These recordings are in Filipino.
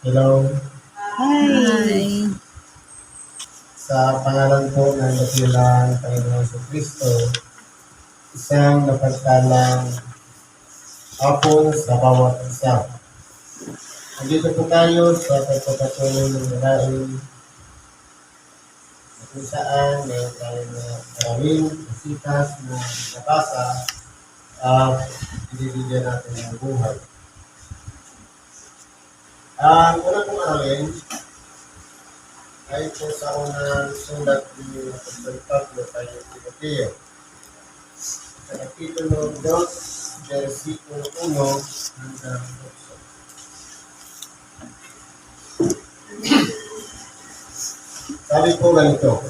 Hello, Hi. sa pangalan po ng dakilang Panginoon sa Kristo, isang napagkalang hapon sa bawat isa. Nandito po tayo sa pagpapatuloy ng galain kung saan mayroon tayong maraming kasitas na nabasa at ibibigyan natin ng buhay. Ang unang pong aralin ay po sa unang sulat ni Apostol Pablo kay Timoteo. Sa Kapitulo 2, versikulo 1 hanggang 8. Sabi po ganito,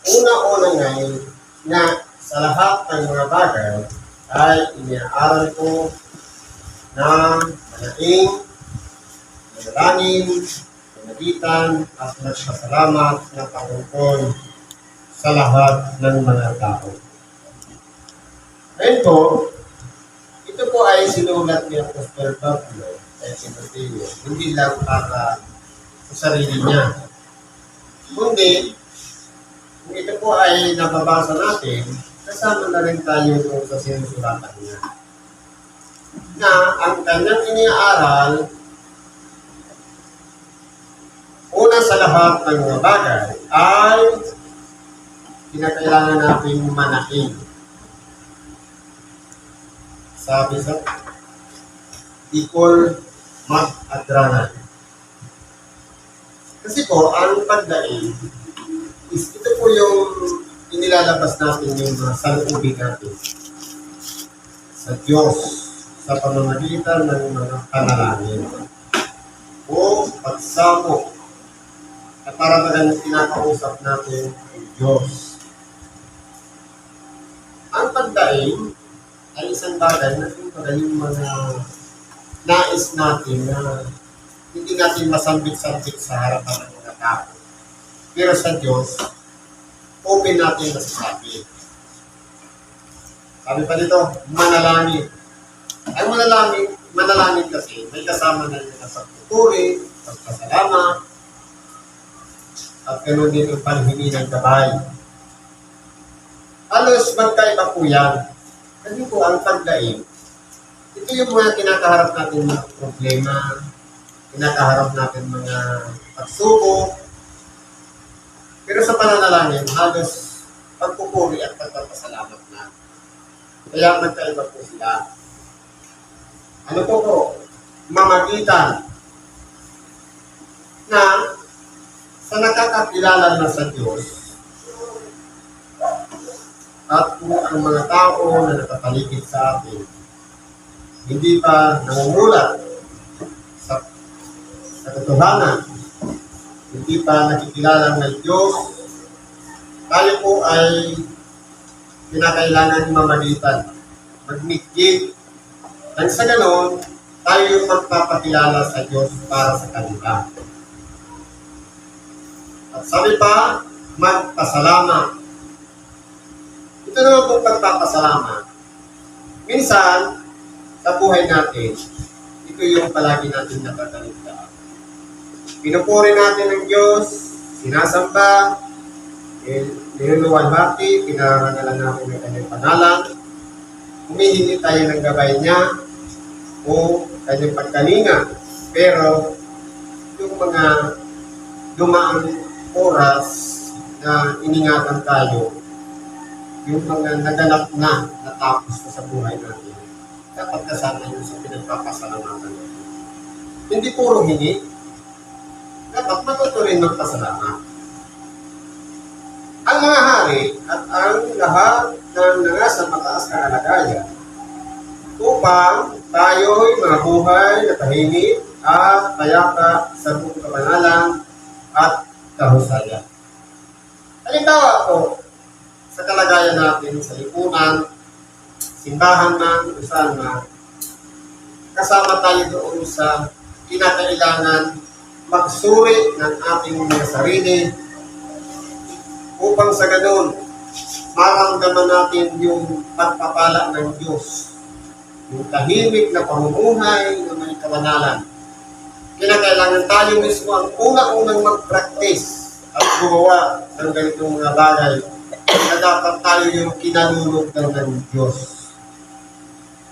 una-una ngayon na sa lahat ng mga bagay ay iniaaral ko ng manaing, manalangin, panagitan at nagpasalamat na pangungkol sa lahat ng mga tao. Ngayon po, ito po ay sinulat ni Apostol Pablo kay Timoteo, hindi lang para sa sarili niya. Kundi, kung ito po ay nababasa natin, kasama na rin tayo doon sa sinusulatan niya. Na ang kanyang iniaaral, una sa lahat ng mga bagay, ay kinakailangan natin manahin. Sabi sa equal mag-adranan. Kasi po, ang pagdaing is ito po yung inilalabas natin yung mga saloobin natin sa Diyos sa pamamagitan ng mga panalangin o pagsamo at para talagang pinakausap natin ang Diyos. Ang pagdaing ay isang bagay na yung mga nais natin na hindi natin masambit-sambit sa harapan ng mga tao. Pero sa Diyos, open natin masasabi. Sabi pa dito, manalangin. Ang manalangin kasi, may kasama na yung pagpupuri, pagpasalamat, at ganoon din yung panhingi ng gabay. Halos magkaiba po yan. Kasi po ang pagdaing, ito yung mga kinakaharap natin mga problema, kinakaharap natin mga pagsubok. Pero sa pananalangin, halos pagpupuri at pagpapasalamat na. Kaya magkaiba po sila. Ano po? Mamagitan na sa nakakakilala na sa Diyos at kung ang mga tao na nakapaligid sa atin hindi pa namumulat sa katotohanan, hindi pa nakikilala ng Diyos, tayo po ay kinakailangan mamagitan, mag-meet. At sa ganon, tayo yung magpapakilala sa Diyos para sa kanila. At sabi pa, magpasalamat. Ito naman pong pagpapasalamat. Minsan, sa buhay natin, ito yung palagi natin nakakaligtaan. Pinupuri natin ng Diyos, sinasamba, niluluwalhati, pinarangalan natin ng kanyang pangalan, humihingi tayo ng gabay niya o kanyang pagkalinga. Pero yung mga dumaang oras na iningatan tayo, yung mga naganap na natapos na sa buhay natin, dapat kasama yun sa pinagpapasalamatan natin. Hindi puro hingi, dapat matuto rin magpasalamat. Ang mga hari at ang lahat ng nasa mataas na kalagayan upang tayo'y mabuhay na tahimik at payapa sa buong kabanalan at kahusayan. Halimbawa po, sa kalagayan natin sa lipunan, simbahan man, saan man, kasama tayo doon sa kinakailangan magsuri ng ating mga sarili upang sa ganun, maramdaman natin yung pagpapala ng Diyos, yung tahimik na pamumuhay na may kawanalan. kinakailangan tayo mismo ang unang-unang mag-practice at gumawa ng ganitong mga bagay na dapat tayo yung kinalulugdan ng Diyos.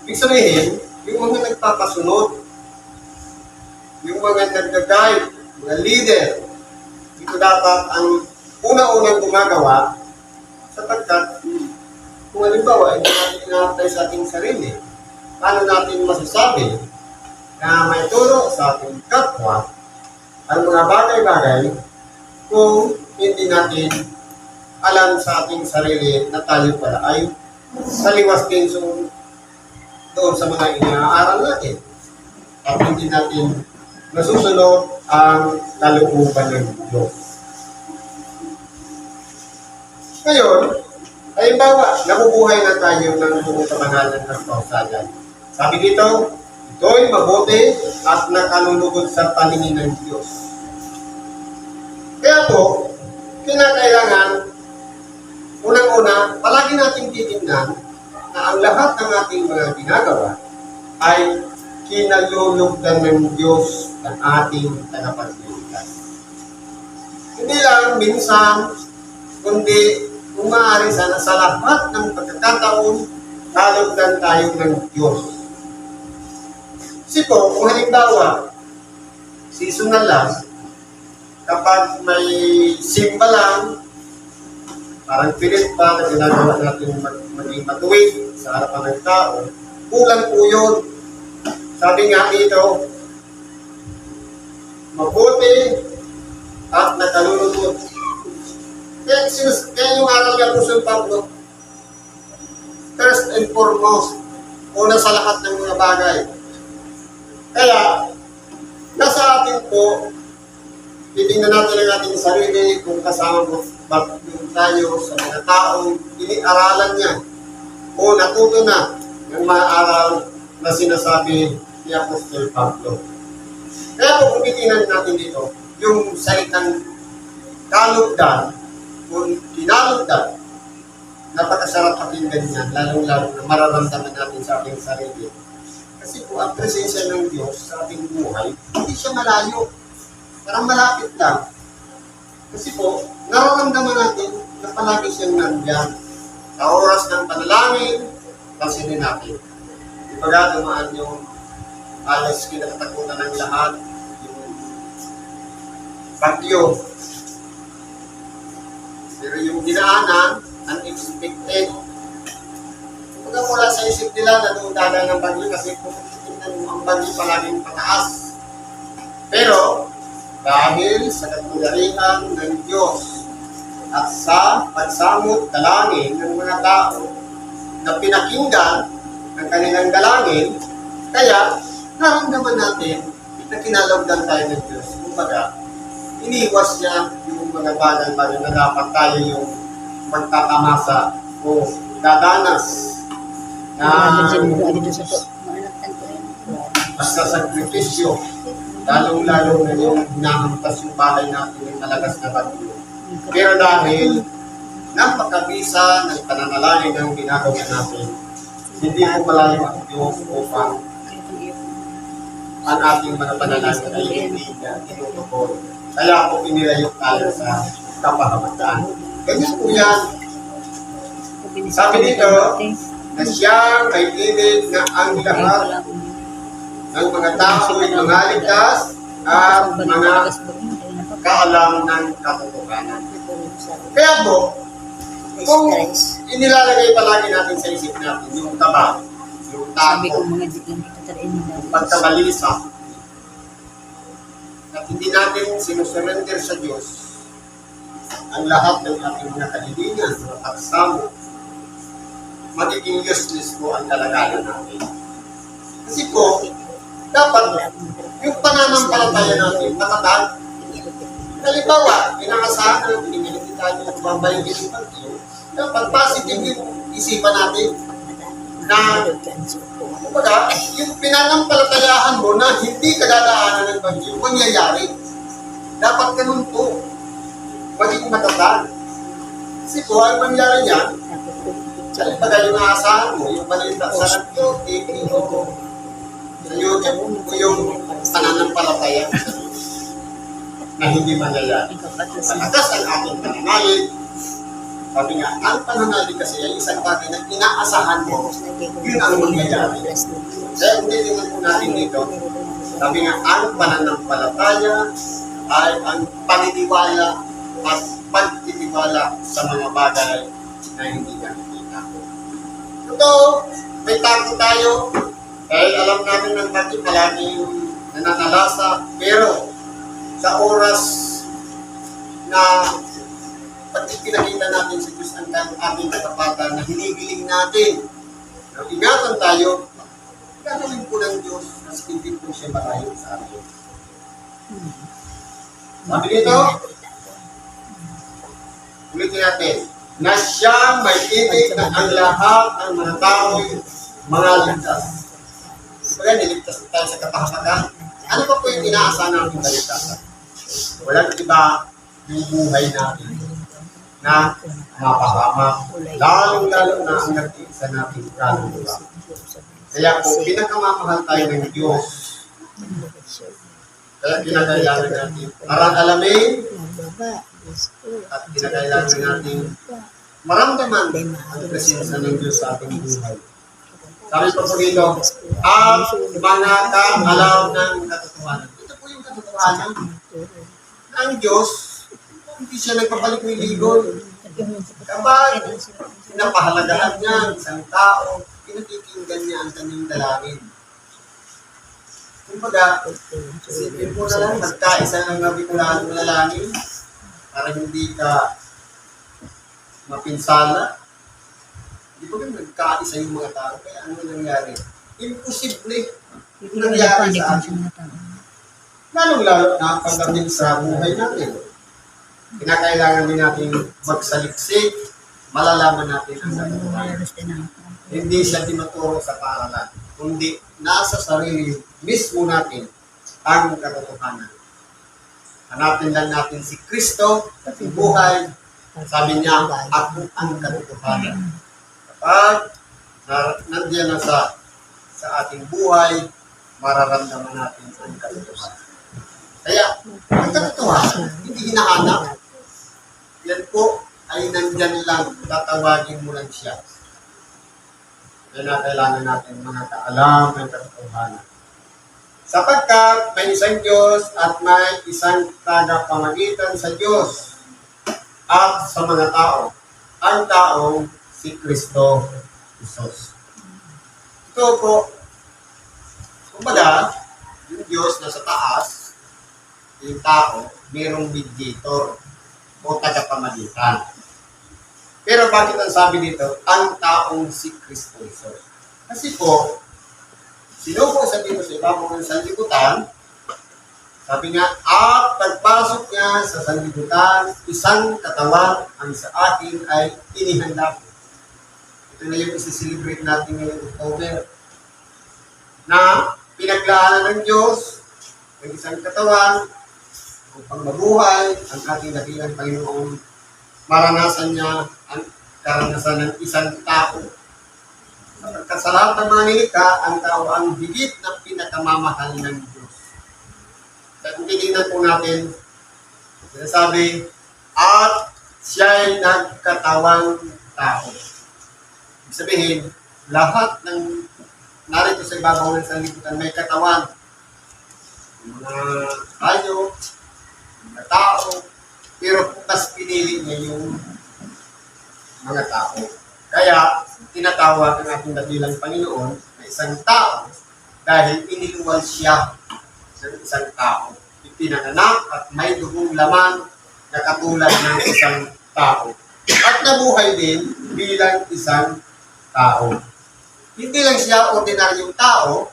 Ibig sabihin, yung mga nagpapasunod, yung mga nagda-guide, mga leader, ito dapat ang unang-unang gumagawa sapagkat kung halimbawa, hindi natin inaantay sa ating sarili, paano natin masasabi na may turo sa ating kapwa ang mga bagay-bagay kung hindi natin alam sa ating sarili na tayo pala ay saliwas din doon sa mga inaaral natin at hindi natin nasusunod ang kalooban ng Diyos. Ngayon, halimbawa, nabubuhay na tayo ng buong kabangalan ng kausayan. Sabi dito, ito'y mabuti at nakalulugod sa paningin ng Diyos. Kaya po, kinakailangan, unang-una, palagi nating titignan na ang lahat ng ating mga ginagawa ay kinalulugdan ng Diyos ang ating tagapagligtas. Hindi lang minsan, kundi kung maaari sana sa lahat ng pagkakataon, kalugdan tayo ng Diyos. Kasi po, kung halimbawa, seasonal lang, kapag may simba lang, parang pilit pa na ginagawa natin maging matuwid sa harapan ng tao, kulang po yun. Sabi nga dito, mabuti at nakalulugod. Kaya yung aral niya po sa Pablo, first and foremost, una sa lahat ng mga bagay. Kaya, nasa atin po, titingnan natin ang ating sarili kung kasama mo tayo sa mga taong iniaralan niya o natuto na ng mga aral na sinasabi ni Apostol Pablo. Kaya po kung titingnan natin dito, yung salitang kalugdan, kung kinalugdan, napakasarap pakinggan niyan, lalong-lalo na mararamdaman natin sa ating sarili. Kasi po, ang presensya ng Diyos sa ating buhay, hindi siya malayo. Parang malapit lang. Kasi po, nararamdaman natin na palagi siyang nandiyan. Sa oras ng panalangin, pansinin natin. Ibaga dumaan yung alas kinakatakutan ng lahat, yung bagyo. Pero yung dinaanan, unexpected. Kumbaga mula sa isip nila na doon dala ng bagyo kasi kung tingnan mo ang bagyo palaging pataas. Pero, dahil sa katularihan ng Diyos at sa pagsamot dalangin ng mga tao na pinakinggan ng kanilang dalangin, kaya naramdaman natin na kinalugdan tayo ng Diyos. Kumbaga, iniwas niya yung mga bagay-bagay na dapat tayo yung magtatamasa o dadanas na basta sakripisyo, lalong-lalo na yung hinahampas yung bahay natin ng malagas na bagyo. Pero dahil napakabisa ng pananalangin ng ginagawa natin, hindi ko malayo ang Diyos upang ang ating mga panalangin ay hindi na tinutupol. Kaya po inilayok tayo sa kapahamatan. Ganyan po yan. Sabi dito, na siyang may ibig na ang lahat ng mga tao ay mga ligtas at mga kaalam ng katotohanan. Kaya po, kung inilalagay palagi natin sa isip natin yung taba, yung tako, yung pagkabalisa, at hindi natin sinusurrender sa Diyos ang lahat ng ating mga kaibigan, mga pagsamo, magiging useless po ang kalagayan natin. Kasi po, dapat yung pananampalataya natin matatag. Halimbawa, inaasahan na pinimiliti tayo at babayin yung bagyo, dapat positive yung isipan natin na kumbaga, yung pinanampalatayahan mo na hindi kadadaanan ng bagyo, mangyayari. Dapat ganun po. Maging matatag. Kasi po, ang mangyari niyan, halimbaga yung aasahan mo, yung balita sa radio, TV, o sa YouTube, o yung pananampalataya. papabayaan sa Diyos na hindi mangyayari. Malakas ang ating pananalig. Sabi nga, ang pananalig kasi ay isang bagay na inaasahan mo, yun ang mangyayari. Kaya hindi tingnan po natin dito. Sabi nga, ang pananampalataya ay ang paniniwala at pagtitiwala sa mga bagay na hindi nakikita. Totoo, may takot tayo. Dahil alam natin ng bakit palaging nananalasa. Pero sa oras na pag pinakita natin sa Diyos ang ating katapatan na hinigiling natin, na ingatan tayo, gagawin po ng Diyos mas hindi po siya malayo sa atin. Sabi dito, ulitin natin, na siya may ibig na ang lahat ng mga tao'y mga ligtas. Kaya niligtas tayo sa kapahamakan. Ano pa po yung inaasahan natin kaligtasan? Walang iba yung buhay natin na mapahamak. Lalong-lalo na ang nag-iisa natin kaluluwa. Kaya po, pinakamamahal tayo ng Diyos. Kaya kinakailangan natin parang alamin at kinakailangan natin maramdaman ang presensya ng Diyos sa ating buhay. Sabi po dito, ang mga kaalaw ng katotohanan. Ito po yung katotohanan. Ang Diyos, hindi siya nagpapalik ng ligon. Kapag napahalagahan niya ang isang tao, pinakikinggan niya ang kanyang dalangin. Kumbaga, isipin mo na lang, magkaisa ng nabikulaan mo dalangin para hindi ka mapinsala. Hindi ko rin nagkaisa yung mga tao. Kaya ano nangyari? Imposible nangyari sa atin. Lalong-lalo na pagdating sa buhay natin. Kinakailangan din natin magsaliksik, malalaman natin ang katotohanan. Hindi siya tinuturo sa paaralan, kundi nasa sarili mismo natin ang katotohanan. Hanapin lang natin si Kristo sa ating buhay. Sabi niya, ako ang katotohanan. Kapag nandiyan na sa ating buhay, mararamdaman natin ang katotohanan. Kaya, ang katotohanan, hindi hinahanap. Yan po ay nandyan lang, tatawagin mo lang siya. Kaya kailangan natin mga kaalam ng katotohanan. Sapagkat may isang Diyos at may isang tagapamagitan sa Diyos at sa mga tao. Ang taong si Kristo Jesus. Ito po, kumbaga, yung Diyos na sa taas, yung tao, mayroong mediator o tagapamagitan. Pero bakit ang sabi dito, ang taong si Kristo Jesus? Kasi po, sinuko sa dito sa ibabaw ng sanlibutan, sabi nga, at pagpasok niya sa sanlibutan, isang katawan ang sa akin ay inihanda. Ito na yung isi-celebrate natin ngayong October. Na pinaglaanan ng Diyos ng isang katawan upang mabuhay ang ating dakilang Panginoon. Maranasan niya ang karanasan ng isang tao. Sa lahat ng mga nilikha, ang tao ang higit na pinakamamahal ng Diyos. At kung tinignan po natin, sinasabi, at siya'y nagkatawang tao. Ibig sabihin, lahat ng narito sa ibabaw ng sanlibutan may katawan. Yung mga tayo, mga tao, pero mas pinili niya yung mga tao. Kaya, tinatawag ang ating dakilang Panginoon na isang tao dahil iniluwal siya ng isang tao. Ipinanganak at may dugong laman na katulad ng isang tao. At nabuhay din bilang isang tao. Hindi lang siya ordinaryong tao,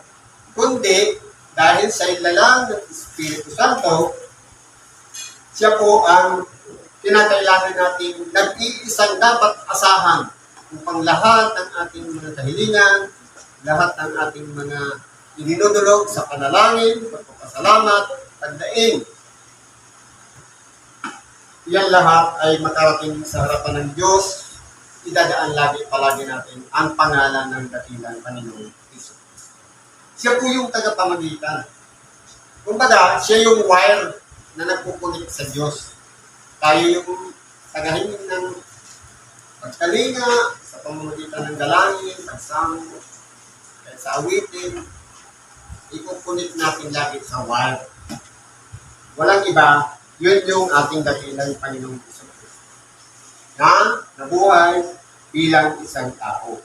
kundi dahil sa ilalang ng Espiritu Santo, siya po ang kinakailangan natin nag-iisang dapat asahan upang lahat ng ating mga kahilingan, lahat ng ating mga ininudulog sa panalangin, pagpapasalamat, pagdaing. Yan lahat ay makarating sa harapan ng Diyos. Idadaan palagi natin ang pangalan ng dakilang Panginoon Kristo. Siya po yung tagapamagitan. Kumbaga, siya yung wire na nagpupunit sa Diyos. Tayo yung tagahingin ng pagkalinga, sa pamamagitan ng dalangin, pagsamo, kahit sa awitin, ipupunit natin lagi sa wire. Walang iba, yun yung ating dakilang Panginoong Kristo na nabuhay bilang isang tao.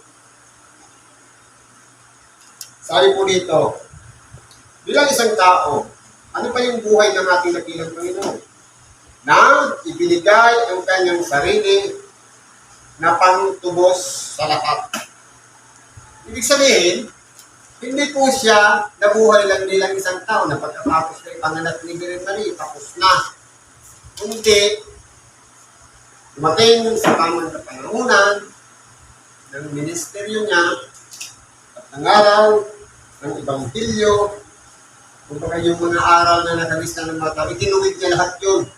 Sabi po dito, bilang isang tao, ano pa yung buhay ng ating dakilang Panginoon? Na ibinigay ang kanyang sarili na pangtubos sa lahat. Ibig sabihin, hindi po siya nabuhay lang nilang isang tao na pagkatapos na ipanganak ni Virgin Maria, tapos na. Kundi, dumating sa tamang kapangahunan ng ministeryo niya at nangaraw ng Ebanghelyo, kumbaga yung mga aral na nakalista ng mga tao, itinuwid niya lahat yun.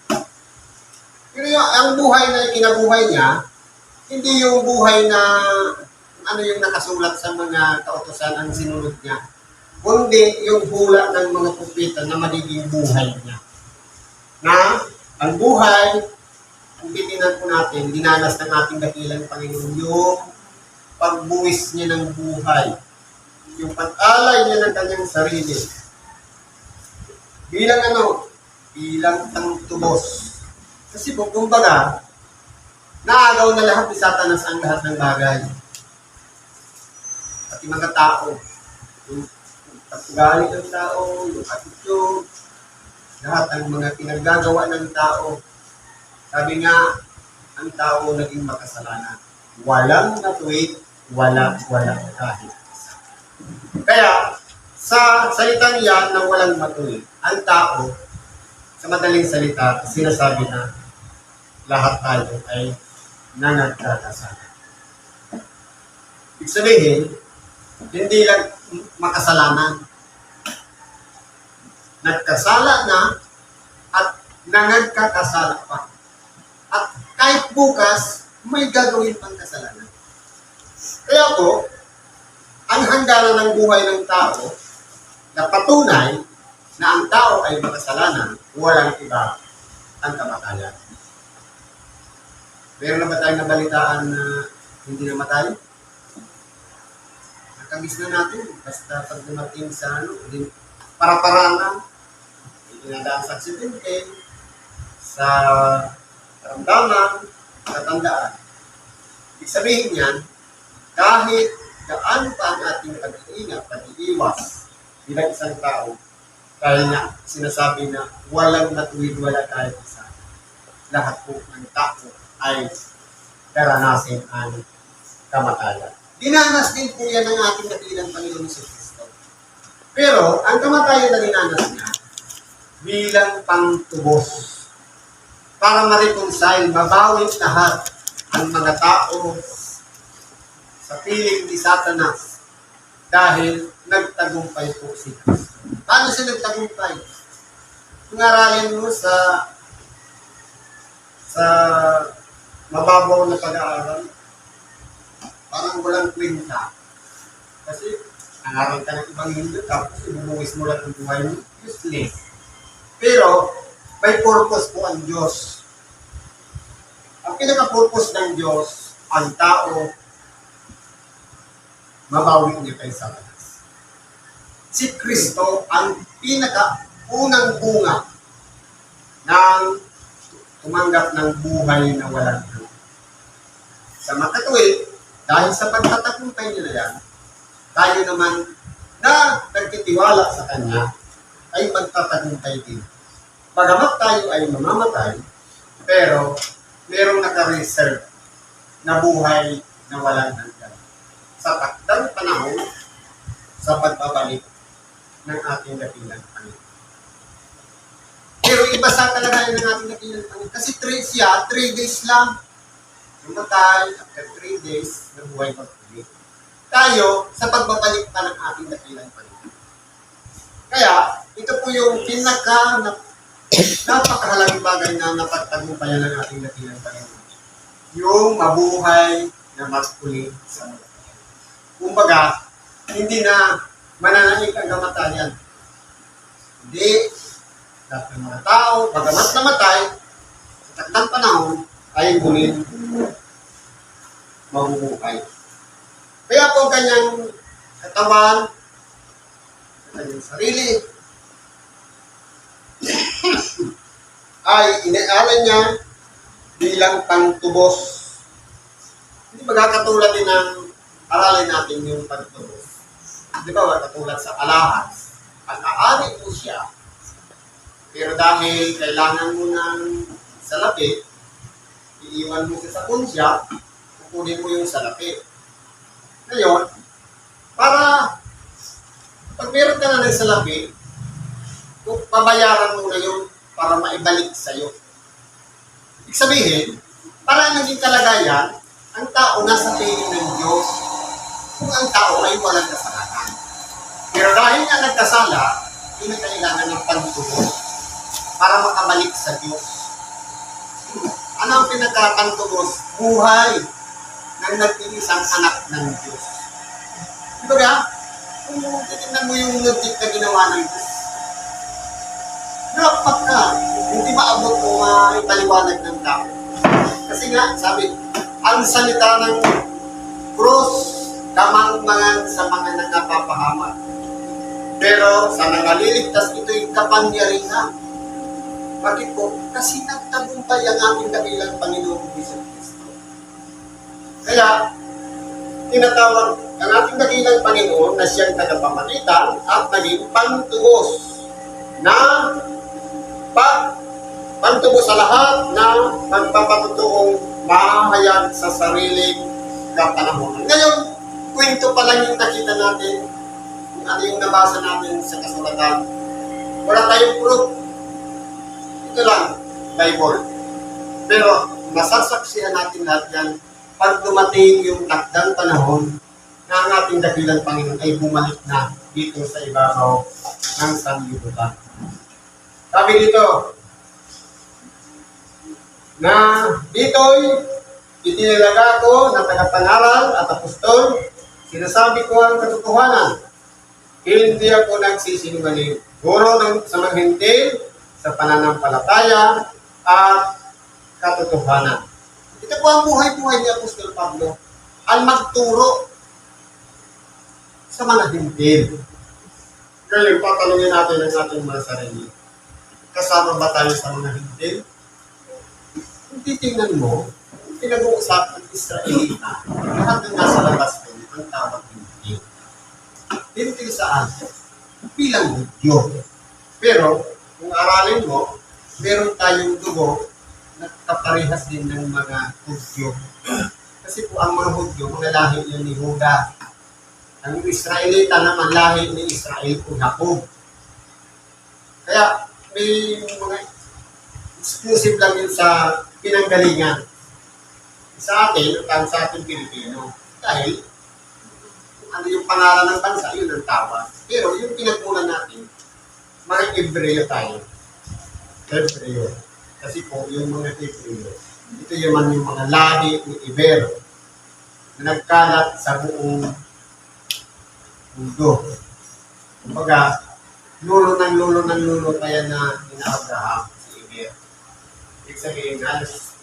Pero ang buhay na kinabuhay niya, hindi yung buhay na ano yung nakasulat sa mga kautosan ang sinunod niya, kundi yung hula ng mga propeta na magiging buhay niya. Na ang buhay, kung titinan po natin, dinanas ng ating dakilang Panginoon yung pagbuwis niya ng buhay. Yung pag-alay niya ng kanyang sarili. Bilang bilang pangtubos. Kasi po, kumbaga, naagaw na lahat ni Satanas ang lahat ng bagay. At yung mga tao, yung paggalit ng tao, yung attitude, lahat ng mga pinaggagawa ng tao. Sabi nga, ang tao naging makasalanan. Walang natuwid, walang kahit isa. Kaya, sa salitang yan na walang matuwid, ang tao, sa madaling salita, sinasabi na lahat tayo ay nangagkakasala. Ibig sabihin, hindi lang makasalanan. Nagkasala na at nangagkakasala pa. At kahit bukas, may gagawin pang kasalanan. Kaya po, ang hangganan ng buhay ng tao na patunay na ang tao ay makasalanan, walang iba ang kamatayan. Meron na ba tayong nabalitaan na hindi namatay? Nakagis na natin. Basta pag dumating sa para-paranan, pinadaan sa aksidente, sa karamdaman, katandaan. Ibig sabihin yan, kahit gaano pa ang ating pag-iingat, pag-iiwas bilang isang tao, dahil nga sinasabi na walang matuwid, wala kahit isa. Lahat po ng tao ay daranasin ang kamatayan. Dinanas din po yan ng ating dakilang Panginoon si Kristo. Pero, ang kamatayan na dinanas niya, bilang pangtubos, para ma-reconcile, mabawit lahat ang mga tao sa piling ni Satanas dahil nagtagumpay po si Kristo. Paano siya nagtagumpay? Kung aralin mo sa mababaw na pag-aaral, parang walang kwenta. Kasi, nangaral ka ng ibang Hindu, tapos ibubuwis mo lang ang buhay mo, useless. Pero, may purpose po ang Diyos. Ang pinaka-purpose ng Diyos, ang tao, mabawi niya kay Satanas. Si Kristo ang pinaka-unang bunga ng tumanggap ng buhay na walang hanggan. Sa makatuwid, dahil sa pagtatagumpay niya na yan, tayo naman na nagtitiwala sa Kanya ay magtatagumpay din. Bagamat tayo ay mamamatay, pero merong naka-reserve na buhay na walang hanggan. Sa takdang panahon, sa pagbabalik ng ating dakilang Panginoon. Pero iba sa kalagayan ng ating dakilang Panginoon. Kasi 3 days lang. Namatay, after 3 days, nabuhay pag-ulit. Tayo, sa pagbabalik pa ng ating dakilang Panginoon. Kaya, ito po yung napakahalagang bagay na napagtagumpayan ng ating dakilang Panginoon. Yung mabuhay na magpuli sa mga. Kumbaga, hindi na mananaig ang kamatayan. Hindi. Lahat ng mga tao, bagamat namatay, sa takdang panahon, ay muling mabubuhay. Kaya po ang kanyang katawan, ang kanyang sarili, ay inaalan niya bilang pangtubos. Hindi ba katulad din ng aralin natin yung pagtubos? Di ba katulad sa alahas? Ang-aari mo siya, pero dahil kailangan mo ng salapi, iiwan mo siya sa kunsya, kukunin mo yung salapi. Ngayon, para pag meron ka na ng salapi, pabayaran mo na yun para maibalik sa'yo. Ibig sabihin, para naging kalagayan, ang tao nasa piling ng Diyos kung ang tao ay walang kasalanan. Pero dahil nga nagkasala, hindi kailangan ng pagtubos para makabalik sa Diyos. Ano ang pinagkakantubos? Buhay ng nag-iisang anak ng Diyos. Diba ba? Kung titignan mo yung logic na ginawa ng Diyos, dapat ka, hindi maabot o maipaliwanag ng tao. Kasi nga, sabi, ang salita ng krus, kamangmangan sa mga nagpapahamak. Pero sa nangaliligtas, ito'y kapangyarihan. Bakit po? Kasi nagtagumpay ang ating dakilang Panginoong Kristo. Kaya, tinatawag ang ating dakilang Panginoon na siyang tagapamagitan at naging pantubos na pantubos sa lahat na magpapatutuong mahahayag sa sariling kapanahonan. Ngayon, kwento pa lang yung nakita natin, kung ano yung nabasa natin sa kasulatan. Wala tayong proof. Ito lang, Bible. Pero, masasaksihan natin lahat yan pag dumating yung takdang panahon na ang ating dakilang Panginoon ay bumalik na dito sa ibabaw ng sanlibutan. Sabi dito, na dito'y itinilaga ko na tagapangaral at apostol, sinasabi ko ang katotohanan. Hindi ako nagsisinungaling. Guro sa mga hintil, sa pananampalataya at katotohanan. Ito po ang buhay-buhay ni Apostol Pablo, ang magturo sa mga hintil. Ngayon, patalungin natin ang ating mga sarili. Kasama ba tayo sa mga hintil? Kung titingnan mo, pinag-uusapan ng Israelita, lahat ng nasa labas ko, ang tawag hintil. Hintil saan? Bilang Hudyo. Pero, kung aralin mo, meron tayong dugo na kaparehas din ng mga Hudyo. Kasi po ang mga Hudyo, mga lahi yun ni Huda. Ang Israelita naman lahi ni Israel o Jacob. Kaya, may mga exclusive lang yun sa pinanggalingan. Sa atin, ang sa ating Pilipino. Dahil, ano yung pangalan ng bansa, yun ang tawag. Pero yung pinagmulan natin, mga Hebreo tayo. Hebreo. Kasi po, yung mga Hebreo, ito yung mga lahi ni Ibero na nagkalat sa buong mundo. Kumbaga, lulo ng lulo kaya na ina-Abraham si Ibero. Ibig sabihin, halos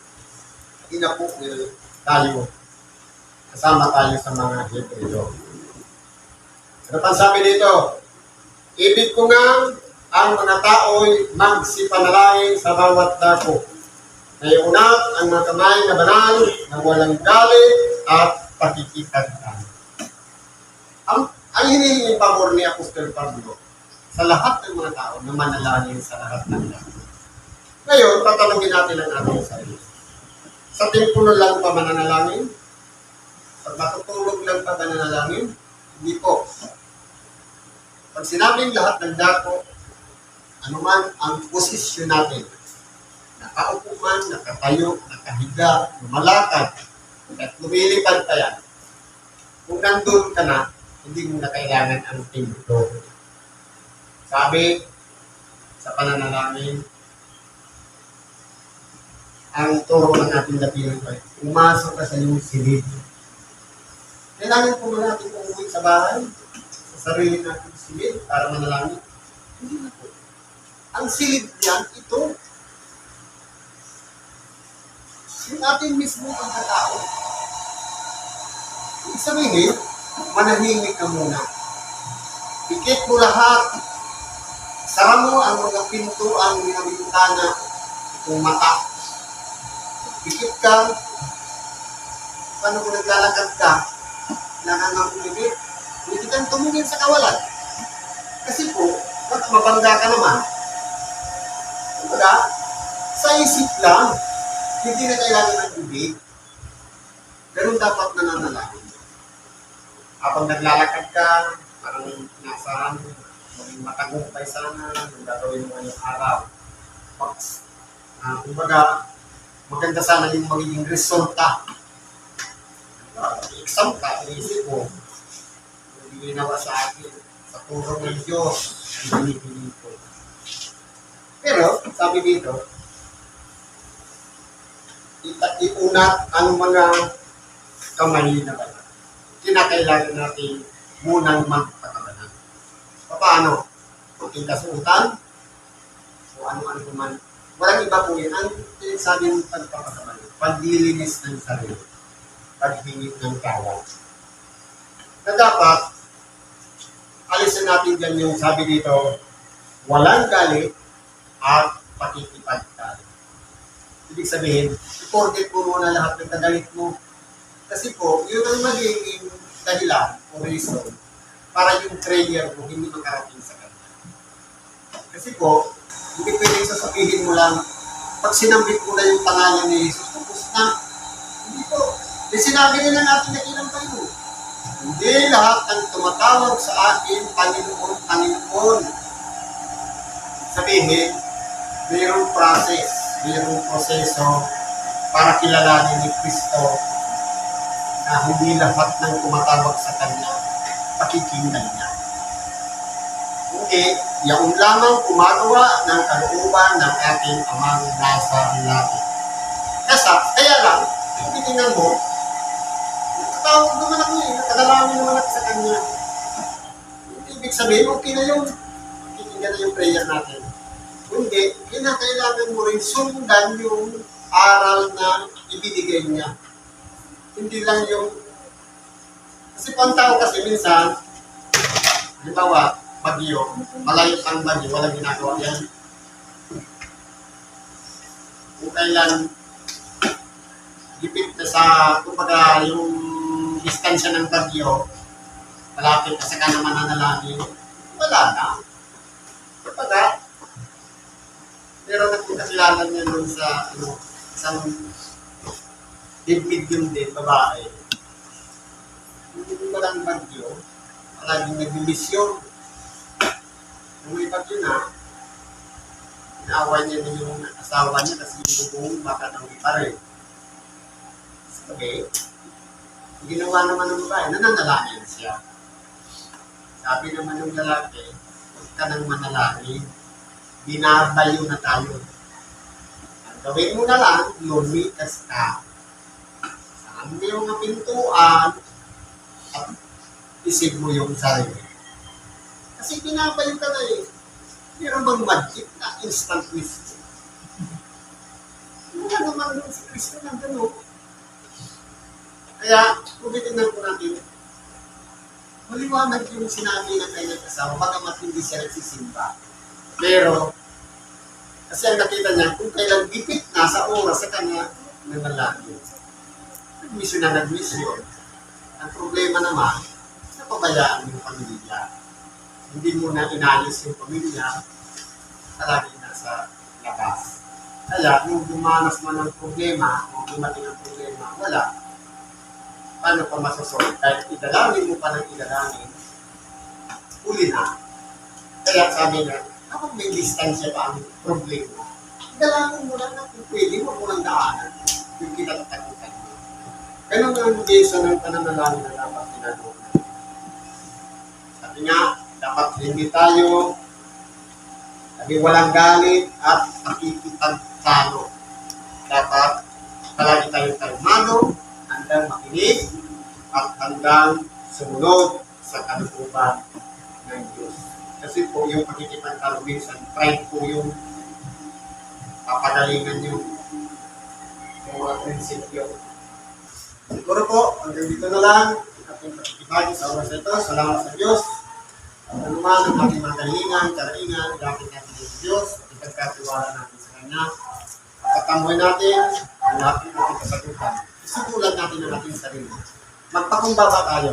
inapo tayo. Kasama tayo sa mga Hebreo. Ano pang sabi dito? Ibig ko nga ang mga tao'y magsipanalangin sa bawat dako. Naiunat ang mga kamay na banal na walang galit at pakikipagtan. Ang hinihingi pabor ni Apostol Pablo sa lahat ng mga tao na manalangin sa lahat ng dako. Ngayon, tatanungin natin ang ating sarili. Sa templo lang pa mananalangin? Pag matutulog lang pa mananalangin? Hindi po. Pag sinabing lahat ng dako, anuman ang posisyon natin, nakaupo man, nakatayo, nakahiga, lumalakad, at lumilipad pa yan, kung nandun ka na, hindi mo na kailangan ang templo. Sabi sa pananalangin, ang turo ng ating dapilang pa, umasok ka sa iyong silid. Kailangan po ba natin umuwi sa bahay? Sa sarili natin silid para manalangin? Hindi na po. Ang silid niyan, ito. Yung ating mismo pagkatao. Ibig sabihin, manahimik ka muna. Pikit mo lahat. Sara mo ang mga pintuan, mga bintana, itong mata. Pikit ka. Paano kung naglalakad ka? Kailangan ng umibig. Hindi kang tumingin sa kawalan. Kasi po, mabangga ka naman. Kumbaga, sa isip lang, hindi na kailangan ng ibig. Ganun dapat nananalangin. Habang naglalakad ka, parang nasaan, maging matagumpay sana, yung gagawin mo ngayong araw. Kumbaga, maganda sana yung magiging resulta. Exam ka, inisip mo, hindi ginawa sa akin, sa tulong ng Diyos, ang binibili ko. Pero, sabi dito, iunat ang mga kamay na banal. Kinakailangan natin munang magpatabanan. Paano? Kunting kasuotan, o ano-ano naman. Walang iba po yun. Ang sabi ng pagpapatabanan, paglilinis ng sarili, paghingit ng kawan. Na dapat, alisin natin dyan yung sabi dito, walang galit at pakikipagtalo. Ibig sabihin, i-forget mo muna lahat ng kagalit mo. Kasi po, yun ang magiging dahilan o reason para yung prayer mo hindi makarating sa kanya. Kasi po, hindi pwedeng sasabihin mo lang, pag sinambit mo na yung pangalan ni Jesus, tapos na. Hindi po. May sinabi nila natin na ilang tayo. Hindi lahat ang tumatawag sa akin, Panginoon, Panginoon. Sabihin, mayroong process, mayroong proseso para kilalanin ni Kristo na hindi lahat ng tumatawag sa Kanya, pakikinggan niya. Hindi, yaon lamang gumagawa ng kalooban ng ating amang nasa langit. Kaya lang, titingnan mo, tawag naman ako nakadalami naman ako sa Kanya. Ibig sabihin, okay na yun. Pakikinggan na yung prayer natin. Hindi, kinakailangan mo rin sundan yung aral na ibinigay niya. Hindi lang yung... Kasi pang tao kasi minsan, halimbawa, bagyo, malayot ang bagyo, walang ginagawa yan. Kung kailan, gipit na sa, kumbaga, yung distansya ng bagyo, malapit na sa ka naman nanalangin, wala na. Kumbaga, pero nagkakilala niya doon sa, isang dibdib yung din, babae. Hindi walang bagyo, palaging nag-misyon. Kung may bagyo na, inaaway niya na yung asawa niya kasi yung bubong baka nang ipare. Okay? Ginawa naman ng babae, nananalangin siya. Sabi naman ng lalaki, huwag ka nang manalangin, binabayo na tayo. Ang gawin mo na lang, lumikas ka. Saan mo yung mga pintuan at isip mo yung sarili. Kasi binabayo ka na eh. Meron bang magic na instant wisdom? Wala naman doon si Kristo na gano'n. Kaya, kung titignan po natin, maliwanag yung sinabi ng kanyang asawa, bagamat hindi siya nagsisimba. Pero, kasi ang nakita niya, kung kailan ipit na sa oras sa kanya, nanalangin. Nag-mission na nag-mission. Ang problema naman, napabayaan yung pamilya. Hindi mo na inayos yung pamilya, palagi nasa labas. Kaya, kung dumanas man ang problema, kung dumating ang problema, wala. Paano pa masasolve? Kahit idalangin mo pa ng idalangin, uli na. Kaya sabi niya, kapag may distansya pa ang problema, idalangin mo lang na kung pwede mo lang daanan yung kinatatakutan mo. Ganun ang beso ng pananalangin na dapat ginagawa. Sabi nga, dapat hindi tayo walang galit at pakikipagtalo. Dapat palagi tayo kalmado, hanggang makinig at hanggang sumunod sa kalooban ng Diyos. Kasi po yung pagkikipagtalo minsan, pride po yung papagalingan yung mga prinsipyo. Siguro po, hanggang dito na lang, ating pakikibagi sa oras na ito. Salamat sa Diyos. Ano man ang ating mga kahilingan, karaingan, dapat natin sa Diyos, ipagkatiwala natin sa Kanya. Pagkatamboy natin, ang lahat ng ating kasagutan. Isutulan natin ang ating sarili. Magpakumbaba tayo.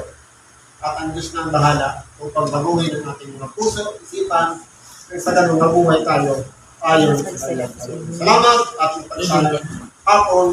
At ang Diyos na ang bahala upang baguhin ang ating mga puso, isipan, at sa ganun mabuhay tayo ayon sa kanyang kalooban. Salamat at magpagsalang hapon.